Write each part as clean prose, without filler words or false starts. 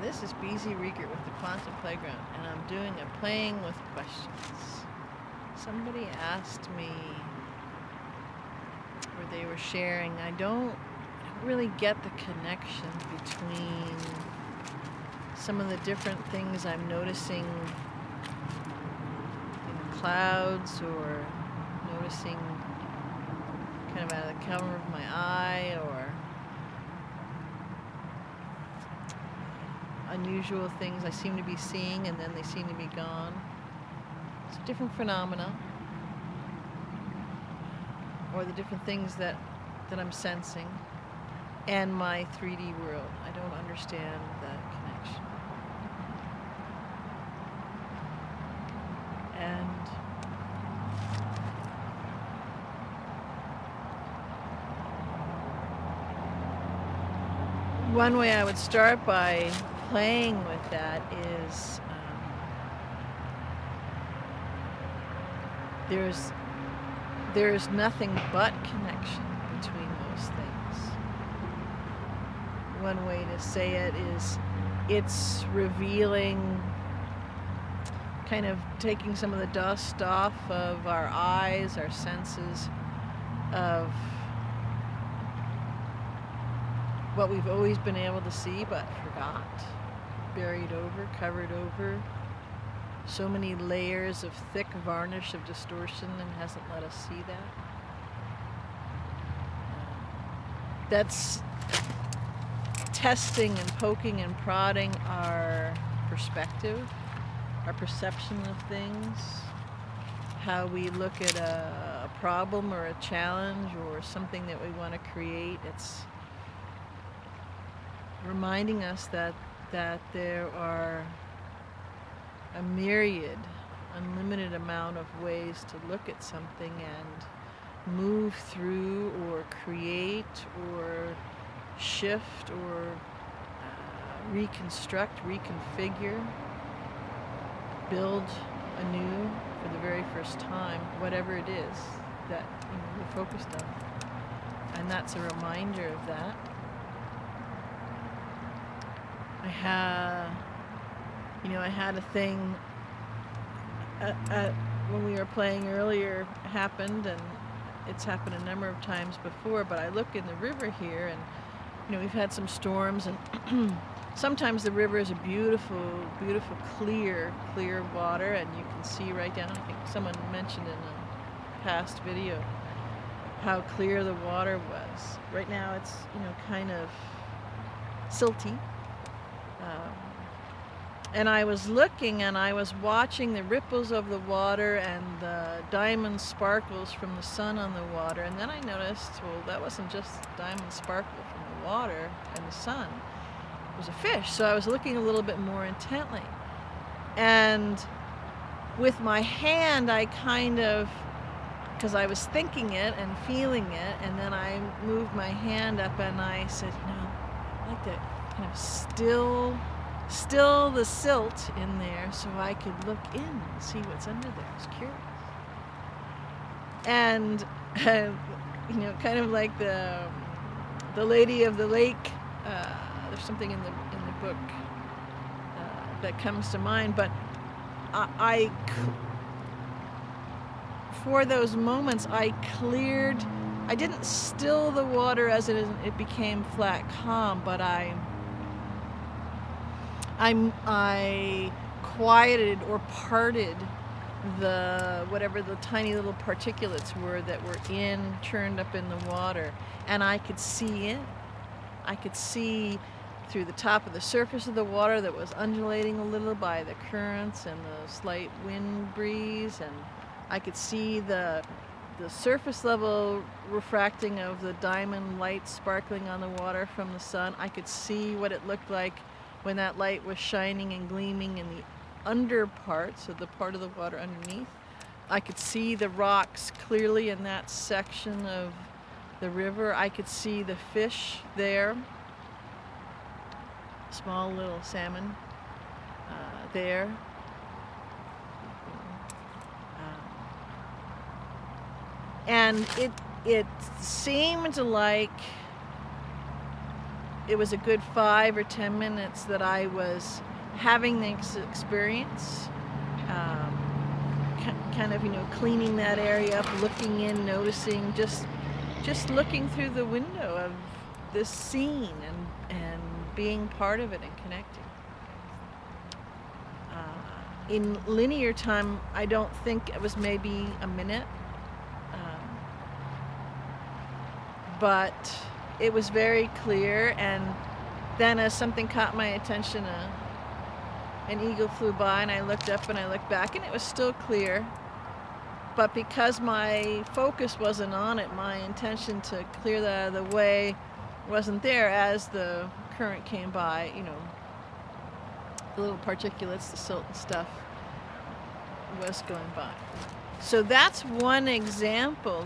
This is BZ Riegert with the Quantum Playground, and I'm doing a Playing with Questions. Somebody asked me, or they were sharing, I don't really get the connection between some of the different things I'm noticing in the clouds, or noticing kind of out of the corner of my eye, or unusual things I seem to be seeing and then they seem to be gone. It's a different phenomena, or the different things that I'm sensing, and my 3D world. I don't understand that connection. And one way I would start by playing with that is there's nothing but connection between those things. One way to say it is it's revealing, kind of taking some of the dust off of our eyes, our senses of what we've always been able to see but forgot, buried over, covered over, so many layers of thick varnish of distortion and hasn't let us see that. That's testing and poking and prodding our perspective, our perception of things, how we look at a problem or a challenge or something that we want to create. It's reminding us that there are a myriad, unlimited amount of ways to look at something and move through or create or shift or reconstruct, reconfigure, build anew for the very first time, whatever it is that we're focused on. And that's a reminder of that. I had a thing when we were playing earlier happened, and it's happened a number of times before, but I look in the river here and we've had some storms, and sometimes the river is a beautiful, beautiful, clear water, and you can see right down. I think someone mentioned in a past video how clear the water was. Right now it's kind of silty. And I was looking and I was watching the ripples of the water and the diamond sparkles from the sun on the water, and then I noticed, well, that wasn't just diamond sparkle from the water and the sun. It was a fish, so I was looking a little bit more intently. And with my hand, I kind of, because I was thinking it and feeling it, and then I moved my hand up and I said, I'd like to kind of still the silt in there so I could look in and see what's under there. I was curious. And kind of like the Lady of the Lake, there's something in the book that comes to mind, but I for those moments I didn't still the water as it became flat calm, but I quieted or parted whatever the tiny little particulates were that were churned up in the water, and I could see in. I could see through the top of the surface of the water that was undulating a little by the currents and the slight wind breeze, and I could see the surface level refracting of the diamond light sparkling on the water from the sun. I could see what it looked like when that light was shining and gleaming in the under part, so the part of the water underneath. I could see the rocks clearly in that section of the river. I could see the fish there, small little salmon there. And it seemed like it was a good 5 or 10 minutes that I was having this experience, kind of, cleaning that area up, looking in, noticing, just looking through the window of this scene and being part of it and connecting. In linear time, I don't think it was maybe a minute, but it was very clear. And then as something caught my attention, an eagle flew by, and I looked up and I looked back, and it was still clear. But because my focus wasn't on it, my intention to clear that out of the way wasn't there. As the current came by, the little particulates, the silt and stuff was going by. So that's one example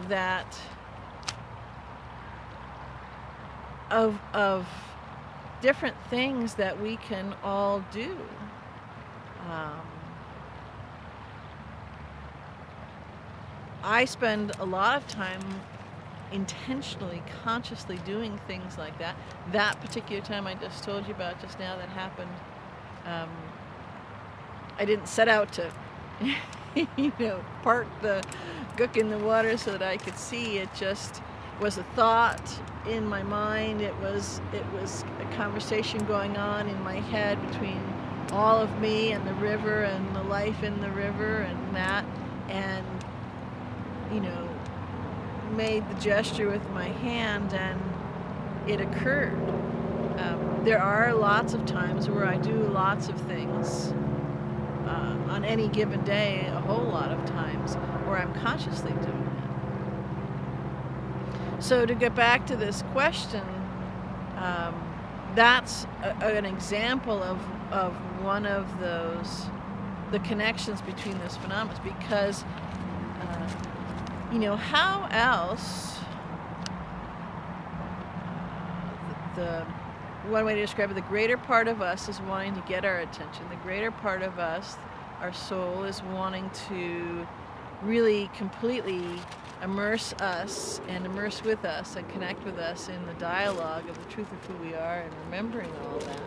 of different things that we can all do. I spend a lot of time intentionally, consciously doing things like that. That particular time I just told you about just now that happened, I didn't set out to park the gook in the water so that I could see. It just was a thought in my mind. It was a conversation going on in my head between all of me and the river and the life in the river and that, and made the gesture with my hand, and it occurred. There are lots of times where I do lots of things on any given day, a whole lot of times, where I'm consciously doing that. So to get back to this question, that's an example of one of the connections between those phenomena, because how else, the one way to describe it, the greater part of us is wanting to get our attention. The greater part of us, our soul, is wanting to really completely immerse us and immerse with us and connect with us in the dialogue of the truth of who we are, and remembering all that.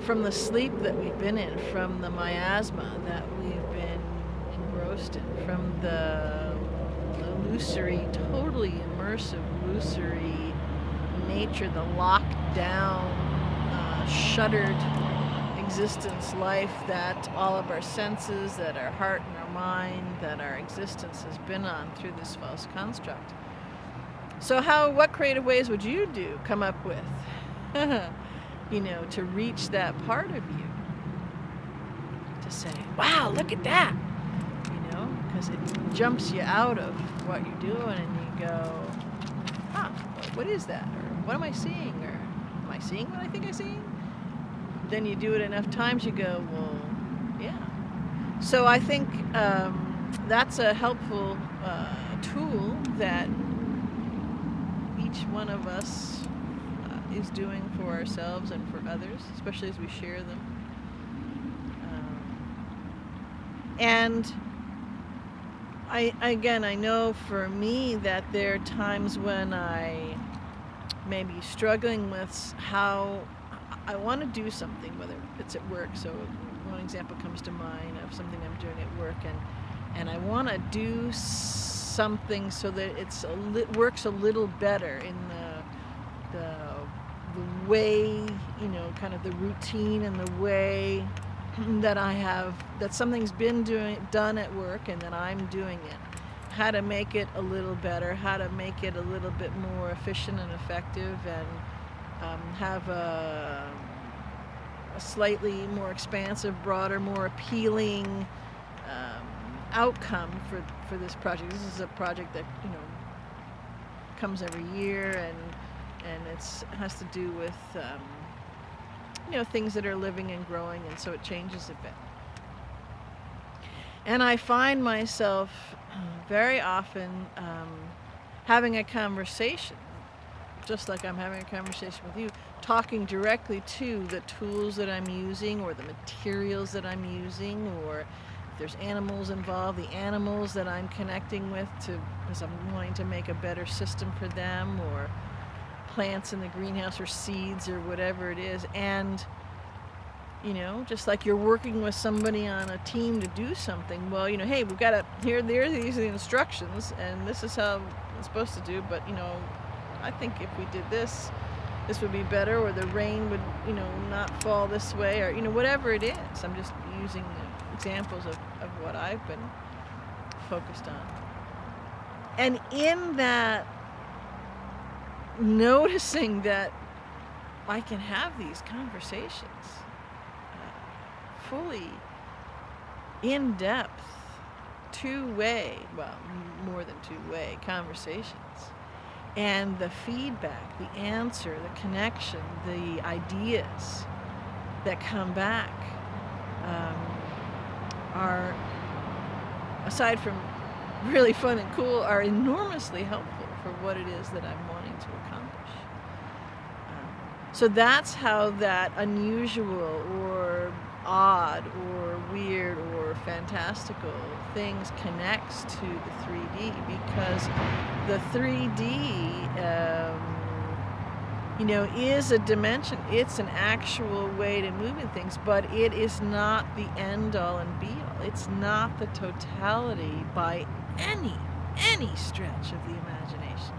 From the sleep that we've been in, from the miasma that we've been engrossed in, from the illusory, totally immersive, illusory nature, the locked down, shuttered existence, life that all of our senses, that our heart and our mind, that our existence has been on through this false construct. So what creative ways would you come up with, to reach that part of you? To say, wow, look at that! Because it jumps you out of what you're doing, and you go, what is that? Or what am I seeing? Or am I seeing what I think I'm seeing? Then you do it enough times, you go, well, yeah. So I think that's a helpful tool that each one of us is doing for ourselves and for others, especially as we share them. And I know for me that there are times when I may be struggling with how I want to do something, whether it's at work. So one example comes to mind of something I'm doing at work, and I want to do something so that it works a little better in the way, kind of the routine and the way that something's been done at work and that I'm doing it. How to make it a little better, how to make it a little bit more efficient and effective, and have a slightly more expansive, broader, more appealing outcome for this project. This is a project that comes every year, and it has to do with things that are living and growing, and so it changes a bit. And I find myself very often having a conversation, just like I'm having a conversation with you, talking directly to the tools that I'm using, or the materials that I'm using, or if there's animals involved, the animals that I'm connecting with, because I'm wanting to make a better system for them, or plants in the greenhouse or seeds or whatever it is. And just like you're working with somebody on a team to do something, well, hey, we've got these are the instructions, and this is how it's supposed to do, but I think if we did this would be better, or the rain would not fall this way, or whatever it is. I'm just using examples of what I've been focused on. And in that, noticing that I can have these conversations, fully in-depth, two-way, well, more than two-way conversations. And the feedback, the answer, the connection, the ideas that come back are, aside from really fun and cool, are enormously helpful for what it is that I'm wanting to accomplish. So that's how that unusual or odd or weird or fantastical things connects to the 3D, because the 3D is a dimension. It's an actual way to move in things, but it is not the end all and be all. It's not the totality by any stretch of the imagination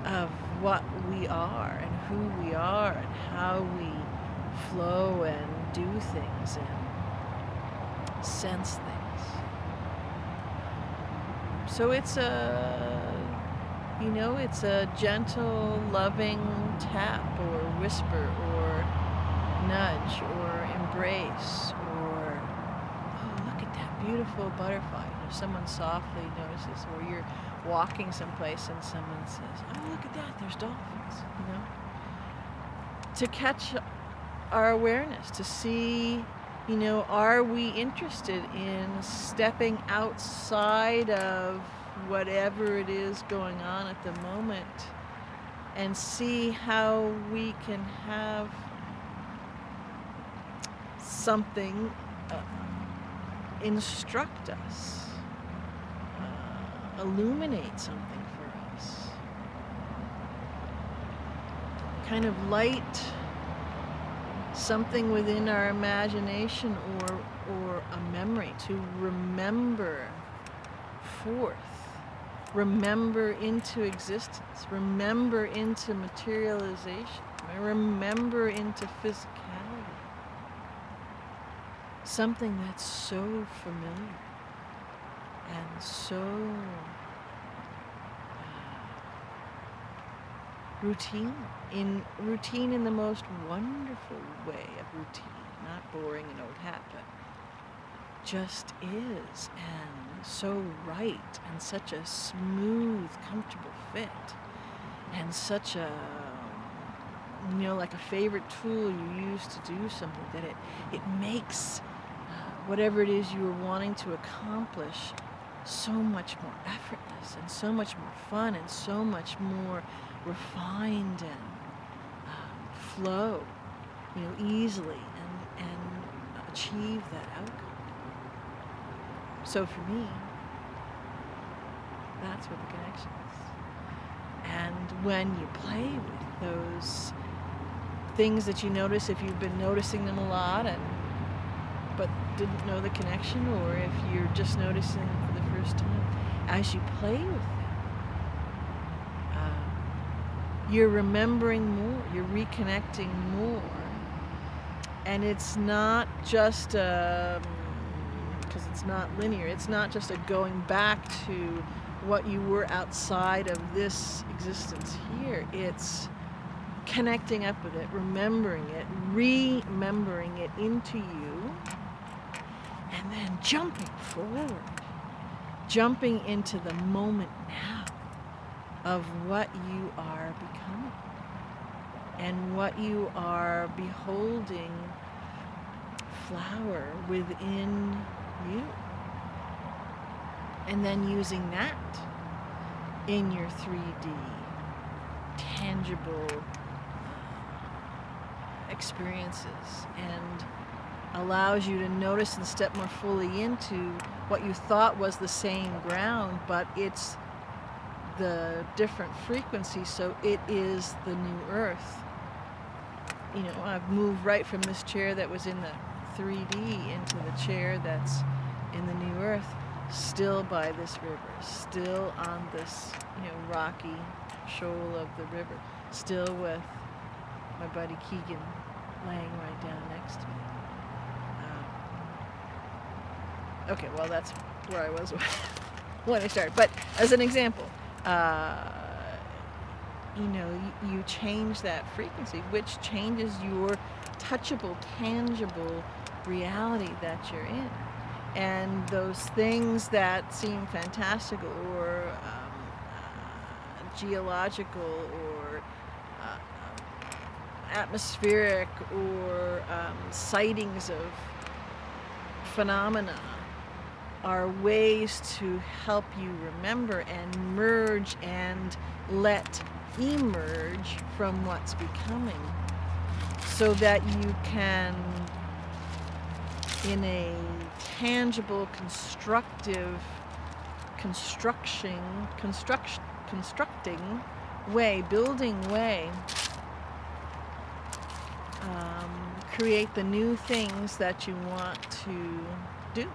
of what we are and who we are and how we flow and do things and sense things. So it's it's a gentle, loving tap or whisper or nudge or embrace, or, oh, look at that beautiful butterfly. Someone softly notices, or you're walking someplace and someone says, oh, look at that, there's dolphins, To catch our awareness, to see, are we interested in stepping outside of whatever it is going on at the moment, and see how we can have something instruct us, illuminate something for us, kind of light something within our imagination, or a memory to remember forth, remember into existence, remember into materialization, remember into physicality. Something that's so familiar and so routine in the most wonderful way of routine, not boring and old hat, but just is, and so right, and such a smooth, comfortable fit, and such a, like a favorite tool you use to do something, that it makes whatever it is you were wanting to accomplish so much more effortless, and so much more fun, and so much more refined, and flow, easily, and achieve that outcome. So for me, that's what the connection is. And when you play with those things that you notice, if you've been noticing them a lot but didn't know the connection, or if you're just noticing them for the first time, as you play with them, you're remembering more, you're reconnecting more. And it's not just, because it's not linear, it's not just a going back to what you were outside of this existence here. It's connecting up with it, remembering it, remembering it into you, and then jumping forward, jumping into the moment now of what you are becoming and what you are beholding flower within you, and then using that in your 3D tangible experiences, and allows you to notice and step more fully into what you thought was the same ground, but it's the different frequencies, so it is the new earth. You know, I've moved right from this chair that was in the 3D into the chair that's in the new earth, still by this river, still on this, rocky shoal of the river, still with my buddy Keegan laying right down next to me. Okay, well, that's where I was when I started. But as an example, you change that frequency, which changes your touchable, tangible reality that you're in. And those things that seem fantastical or geological or atmospheric or sightings of phenomena are ways to help you remember and merge and let emerge from what's becoming, so that you can, in a tangible, constructing way, building way, create the new things that you want to do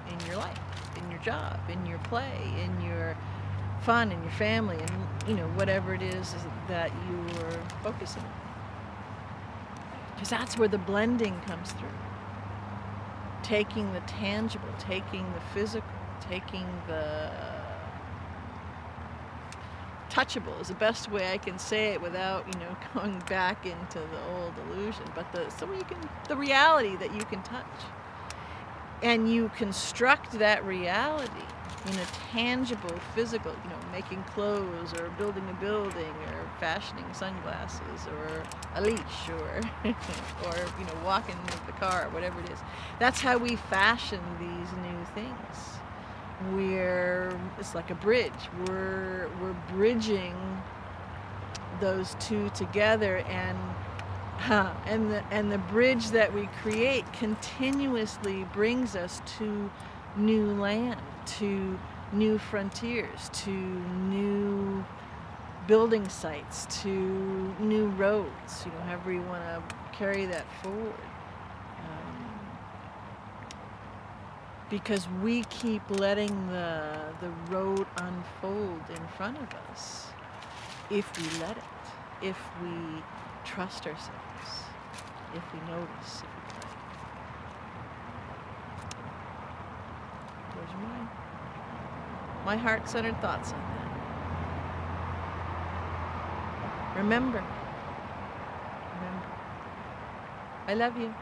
in your life, in your job, in your play, in your fun, in your family, and whatever it is that you're focusing on. Because that's where the blending comes through. Taking the tangible, taking the physical, taking the touchable is the best way I can say it without, going back into the old illusion. But the reality that you can touch. And you construct that reality in a tangible, physical, making clothes or building a building or fashioning sunglasses or a leash or walking with the car, whatever it is. That's how we fashion these new things. It's like a bridge. We're bridging those two together, and the bridge that we create continuously brings us to new land, to new frontiers, to new building sites, to new roads, however you want to carry that forward. Because we keep letting the road unfold in front of us, if we let it, if we trust ourselves, if we notice, if we play. Those are my heart-centered thoughts on that. Remember, I love you.